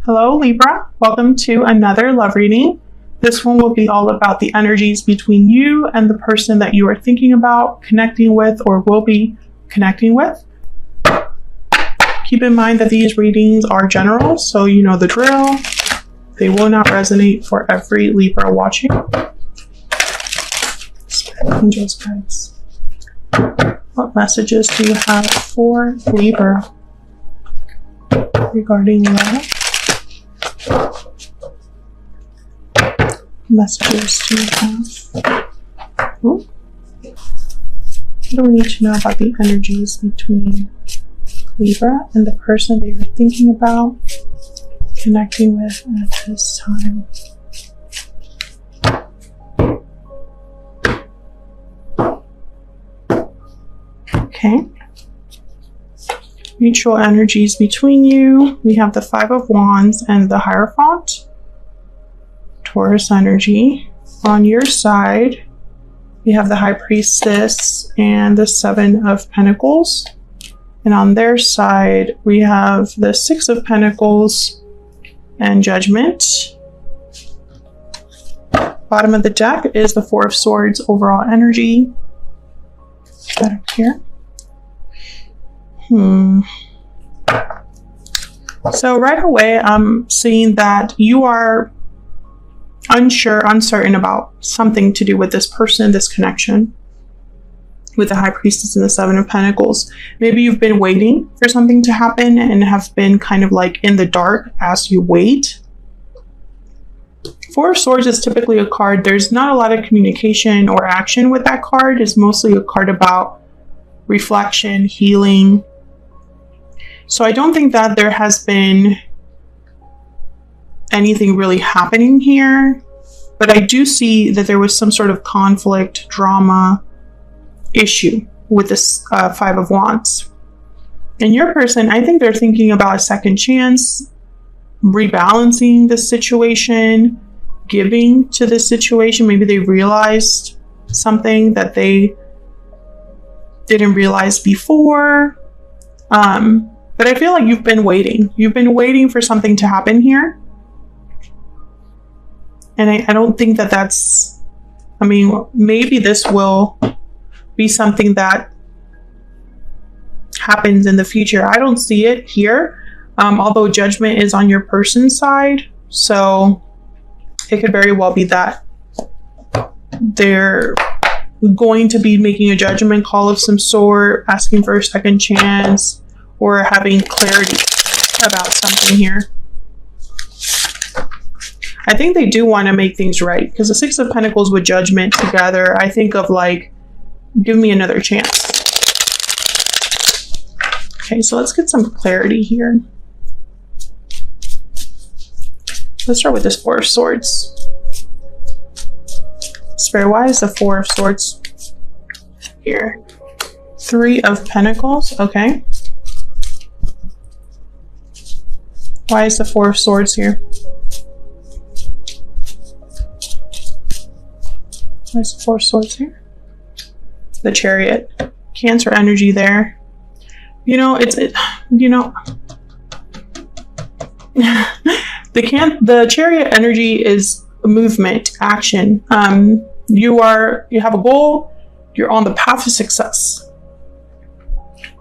Hello Libra, welcome to another love reading. This one will be all about the energies between you and the person that you are thinking about connecting with or will be connecting with. Keep in mind that these readings are general, so you know the drill. They will not resonate for every Libra watching. Angels, guys. What messages do you have for Libra regarding love? Messages do you have? Ooh. What do we need to know about the energies between Libra and the person that you're thinking about connecting with at this time? Okay. Mutual energies between you. We have the Five of Wands and the Hierophant. Taurus energy. On your side, we have the High Priestess and the Seven of Pentacles. And on their side, we have the Six of Pentacles and Judgment. Bottom of the deck is the Four of Swords overall energy. That up here. So right away, I'm seeing that you are uncertain about something to do with this person, this connection with the High Priestess and the Seven of Pentacles. Maybe you've been waiting for something to happen and have been kind of like in the dark as you wait. Four of Swords is typically a card. There's not a lot of communication or action with that card. It's mostly a card about reflection, healing. So I don't think that there has been anything really happening here, but I do see that there was some sort of conflict, drama, issue with this Five of Wands. And your person, I think they're thinking about a second chance, rebalancing the situation, giving to the situation. Maybe they realized something that they didn't realize before. But I feel like you've been waiting. You've been waiting for something to happen here. And I don't think that that's, I mean, maybe this will be something that happens in the future. I don't see it here, although Judgment is on your person's side. So it could very well be that they're going to be making a judgment call of some sort, asking for a second chance, or having clarity about something here. I think they do want to make things right, because the Six of Pentacles with Judgment together, I think of like, give me another chance. Okay, so let's get some clarity here. Let's start with this Four of Swords. Spirit, why is the Four of Swords here? Three of Pentacles, okay. Why is the Four of Swords here? Why is the Four of Swords here? The Chariot. Cancer energy there. You know, the Chariot energy is movement, action. You have a goal, you're on the path to success.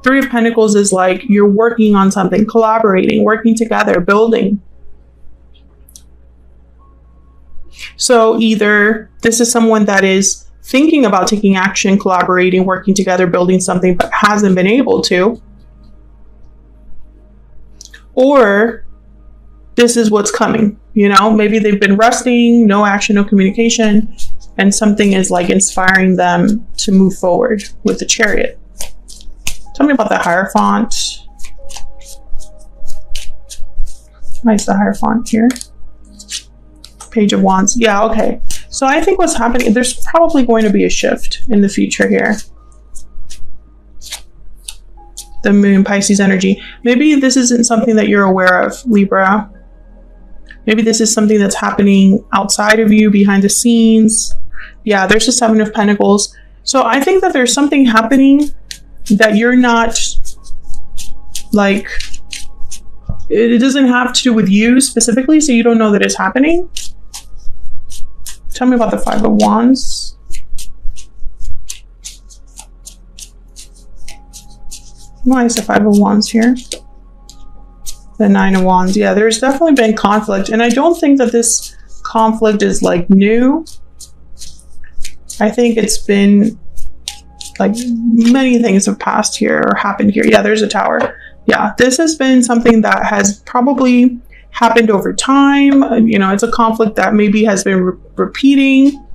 Three of Pentacles is like you're working on something, collaborating, working together, building. So either this is someone that is thinking about taking action, collaborating, working together, building something, but hasn't been able to. Or this is what's coming, you know, maybe they've been resting, no action, no communication, and something is like inspiring them to move forward with the Chariot. Tell me about the Hierophant. Why is the Hierophant here? Page of Wands. Yeah, okay. So I think what's happening, there's probably going to be a shift in the future here. The Moon, Pisces energy. Maybe this isn't something that you're aware of, Libra. Maybe this is something that's happening outside of you, behind the scenes. Yeah, there's the Seven of Pentacles. So I think that there's something happening that you're not like it doesn't have to do with you specifically, so you don't know that it's happening. Tell me about the Five of Wands. Why is the Five of Wands here? The Nine of Wands. Yeah, there's definitely been conflict, and I don't think that this conflict is like new. I think it's been like many things have passed here or happened here. Yeah, there's a Tower. Yeah, this has been something that has probably happened over time. You know, it's a conflict that maybe has been repeating,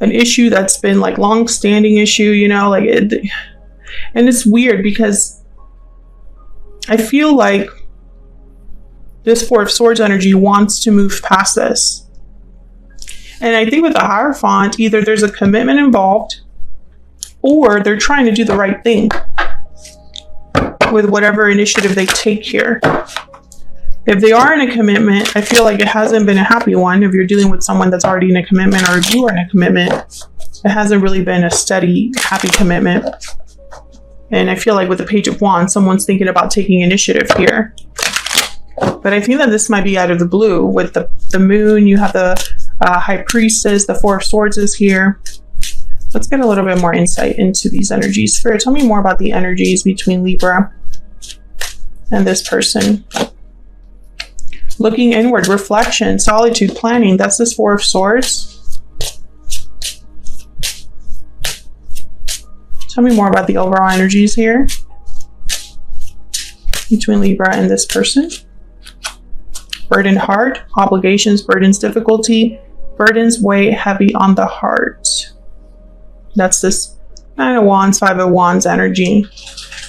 an issue that's been like long-standing issue, you know, like it. And it's weird because I feel like this Four of Swords energy wants to move past this. And I think with the Hierophant, either there's a commitment involved or they're trying to do the right thing with whatever initiative they take here. If they are in a commitment, I feel like it hasn't been a happy one. If you're dealing with someone that's already in a commitment, or if you are in a commitment, it hasn't really been a steady, happy commitment. And I feel like with the Page of Wands, someone's thinking about taking initiative here. But I think that this might be out of the blue. With the Moon, you have the High Priestess, the Four of Swords is here. Let's get a little bit more insight into these energies. Spirit, tell me more about the energies between Libra and this person. Looking inward, reflection, solitude, planning. That's this Four of Swords. Tell me more about the overall energies here between Libra and this person. Burdened heart, obligations, burdens, difficulty. Burdens weigh heavy on the heart. That's this Nine of Wands, Five of Wands energy.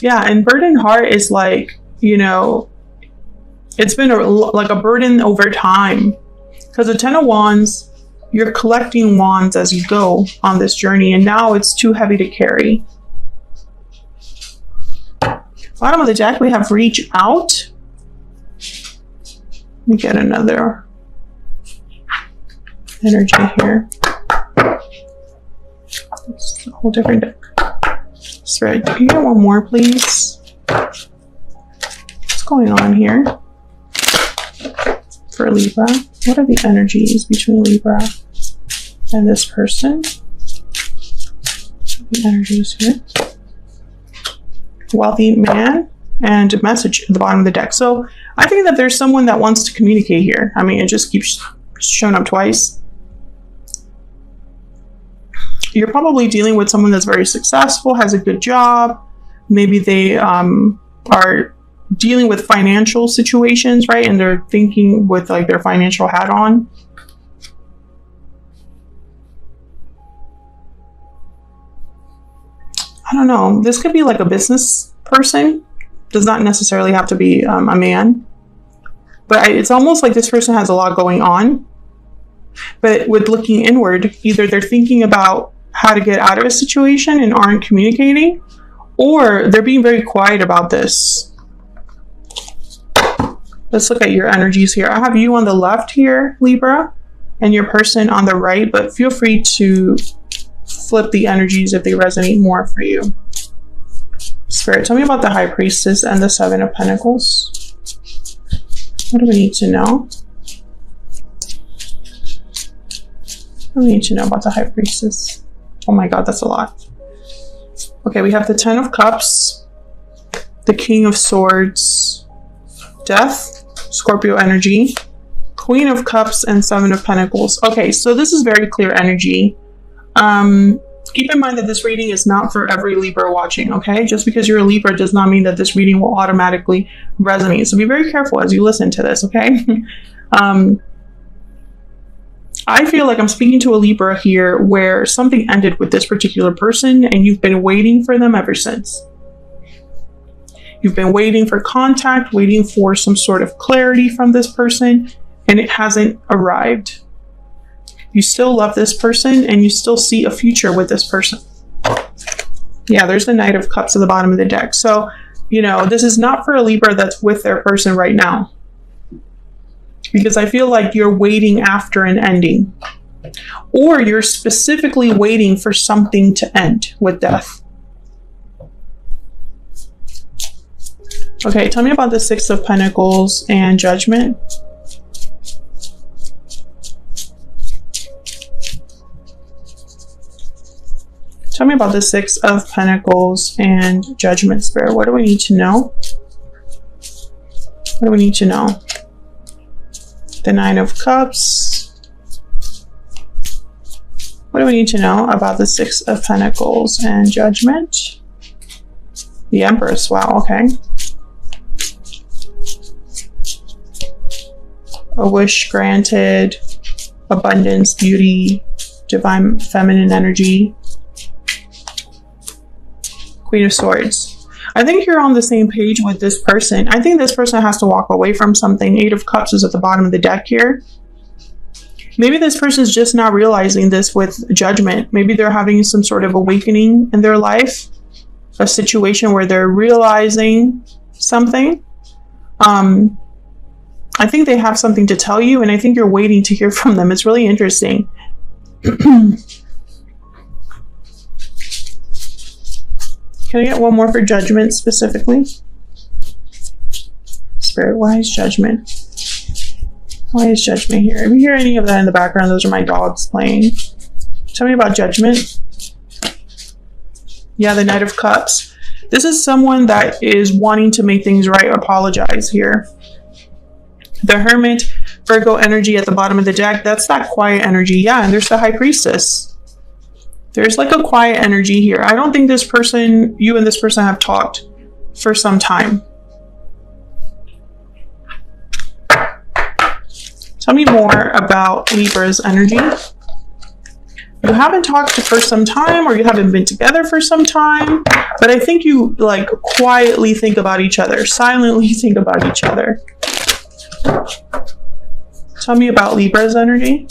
Yeah, and burdened heart is like, you know, it's been like a burden over time. Because the Ten of Wands, you're collecting wands as you go on this journey, and now it's too heavy to carry. Bottom of the deck, we have reach out. Let me get another energy here. It's a whole different deck. Spirit, can you get one more, please? What's going on here for Libra? What are the energies between Libra and this person? The energies here. Wealthy man and message at the bottom of the deck. So I think that there's someone that wants to communicate here. I mean, it just keeps showing up twice. You're probably dealing with someone that's very successful, has a good job. Maybe they are dealing with financial situations, right? And they're thinking with like their financial hat on. I don't know. This could be like a business person. Does not necessarily have to be a man. But it's almost like this person has a lot going on. But with looking inward, either they're thinking about how to get out of a situation and aren't communicating, or they're being very quiet about this. Let's look at your energies here. I have you on the left here, Libra, and your person on the right, but feel free to flip the energies if they resonate more for you. Spirit, tell me about the High Priestess and the Seven of Pentacles. What do we need to know? What do we need to know about the High Priestess? Oh my God, that's a lot. Okay, we have the Ten of Cups, the King of Swords, Death, Scorpio energy, Queen of Cups, and Seven of Pentacles. Okay, so this is very clear energy. Keep in mind that this reading is not for every Libra watching, okay? Just because you're a Libra does not mean that this reading will automatically resonate. So be very careful as you listen to this, okay? I feel like I'm speaking to a Libra here where something ended with this particular person and you've been waiting for them ever since. You've been waiting for contact, waiting for some sort of clarity from this person, and it hasn't arrived. You still love this person and you still see a future with this person. Yeah, there's the Knight of Cups at the bottom of the deck. So, you know, this is not for a Libra that's with their person right now. Because I feel like you're waiting after an ending. Or you're specifically waiting for something to end with death. Okay, tell me about the Six of Pentacles and Judgment. Tell me about the Six of Pentacles and Judgment, Spirit. What do we need to know? What do we need to know? The Nine of Cups. What do we need to know about the Six of Pentacles and Judgment? The Empress. Wow, okay. A wish granted. Abundance, beauty, divine feminine energy. Queen of Swords. I think you're on the same page with this person. I think this person has to walk away from something. Eight of Cups is at the bottom of the deck here. Maybe this person's just now realizing this with Judgment. Maybe they're having some sort of awakening in their life. A situation where they're realizing something. I think they have something to tell you, and I think you're waiting to hear from them. It's really interesting. Can I get one more for Judgment specifically? Spirit, why is Judgment? Why is Judgment here? If you hear any of that in the background, those are my dogs playing. Tell me about Judgment. Yeah, the Knight of Cups. This is someone that is wanting to make things right, apologize here. The Hermit, Virgo energy at the bottom of the deck. That's that quiet energy. Yeah, and there's the High Priestess. There's like a quiet energy here. I don't think this person, you and this person have talked for some time. Tell me more about Libra's energy. You haven't talked for some time, or you haven't been together for some time, but I think you like quietly think about each other, silently think about each other. Tell me about Libra's energy.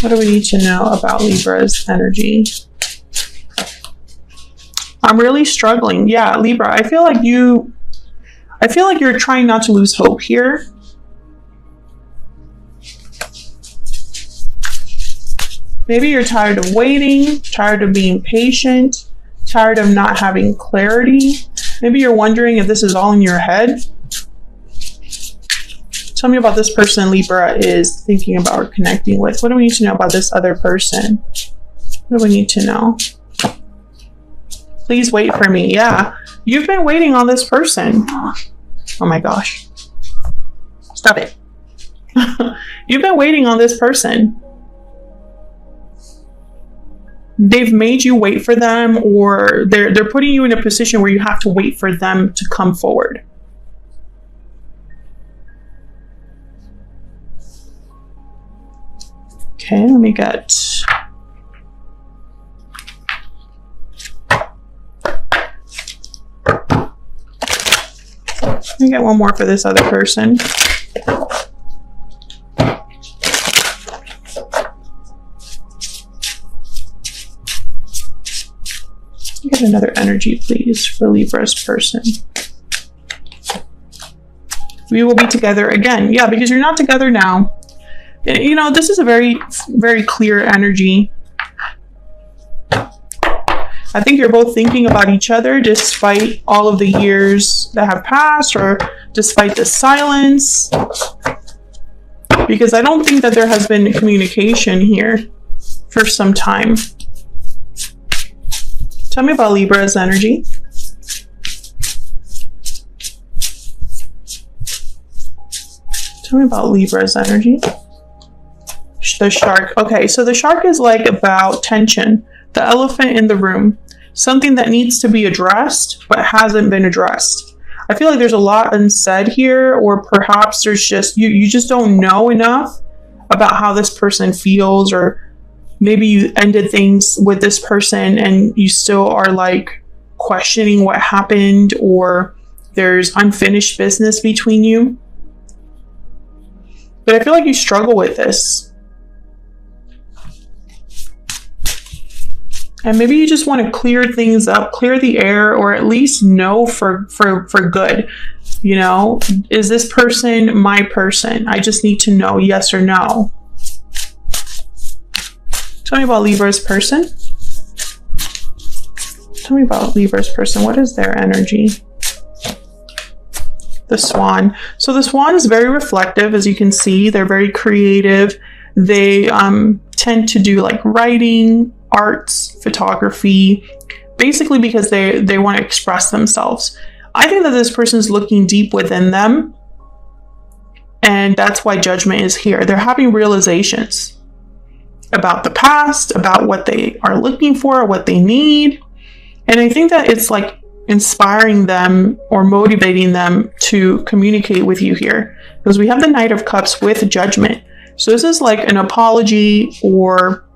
What do we need to know about Libra's energy? I'm really struggling. Yeah, Libra, I feel like you're trying not to lose hope here. Maybe you're tired of waiting, tired of being patient, tired of not having clarity. Maybe you're wondering if this is all in your head. Tell me about this person Libra is thinking about or connecting with. What do we need to know about this other person? What do we need to know? Please wait for me. Yeah, you've been waiting on this person. Oh my gosh. Stop it. You've been waiting on this person. They've made you wait for them, or they're putting you in a position where you have to wait for them to come forward. Okay, let me get... Let me get one more for this other person. Get another energy, please, for Libra's person. We will be together again. Yeah, because you're not together now. You know, this is a very, very clear energy. I think you're both thinking about each other despite all of the years that have passed, or despite the silence. Because I don't think that there has been communication here for some time. Tell me about Libra's energy. Tell me about Libra's energy. The shark. Okay, so the shark is like about tension. The elephant in the room. Something that needs to be addressed, but hasn't been addressed. I feel like there's a lot unsaid here, or perhaps there's just, you just don't know enough about how this person feels, or maybe you ended things with this person and you still are like questioning what happened, or there's unfinished business between you. But I feel like you struggle with this. And maybe you just want to clear things up, clear the air, or at least know for good. You know, is this person my person? I just need to know yes or no. Tell me about Libra's person. Tell me about Libra's person. What is their energy? The Swan. So the Swan is very reflective, as you can see. They're very creative. They tend to do like writing, arts, photography, basically because they want to express themselves. I think that this person is looking deep within them, and that's why Judgment is here. They're having realizations about the past, about what they are looking for, what they need. And I think that it's like inspiring them or motivating them to communicate with you here, because we have the Knight of Cups with Judgment. So this is like an apology or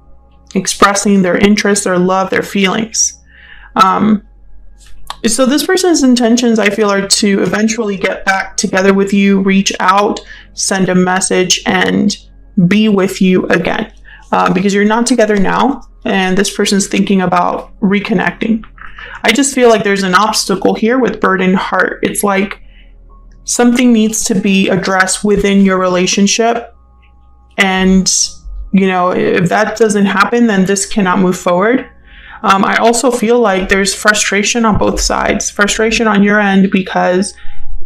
expressing their interest, their love, their feelings. So this person's intentions, I feel, are to eventually get back together with you, reach out, send a message, and be with you again. Because you're not together now, and this person's thinking about reconnecting. I just feel like there's an obstacle here with burdened heart. It's like something needs to be addressed within your relationship. And, you know, if that doesn't happen, then this cannot move forward. I also feel like there's frustration on both sides. Frustration on your end because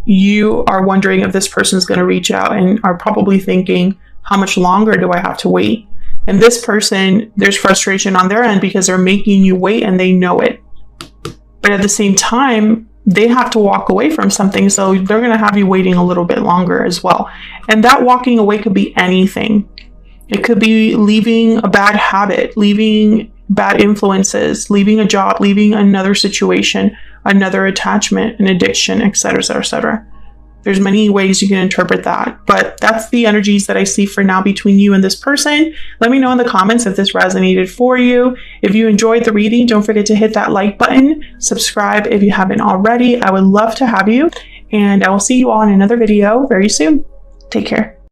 you are wondering if this person is going to reach out and are probably thinking, how much longer do I have to wait? And this person, there's frustration on their end because they're making you wait and they know it. But at the same time, they have to walk away from something. So they're going to have you waiting a little bit longer as well. And that walking away could be anything. It could be leaving a bad habit, leaving bad influences, leaving a job, leaving another situation, another attachment, an addiction, etc., etc., etc. There's many ways you can interpret that, but that's the energies that I see for now between you and this person. Let me know in the comments if this resonated for you. If you enjoyed the reading, don't forget to hit that like button, subscribe if you haven't already. I would love to have you, and I will see you all in another video very soon. Take care.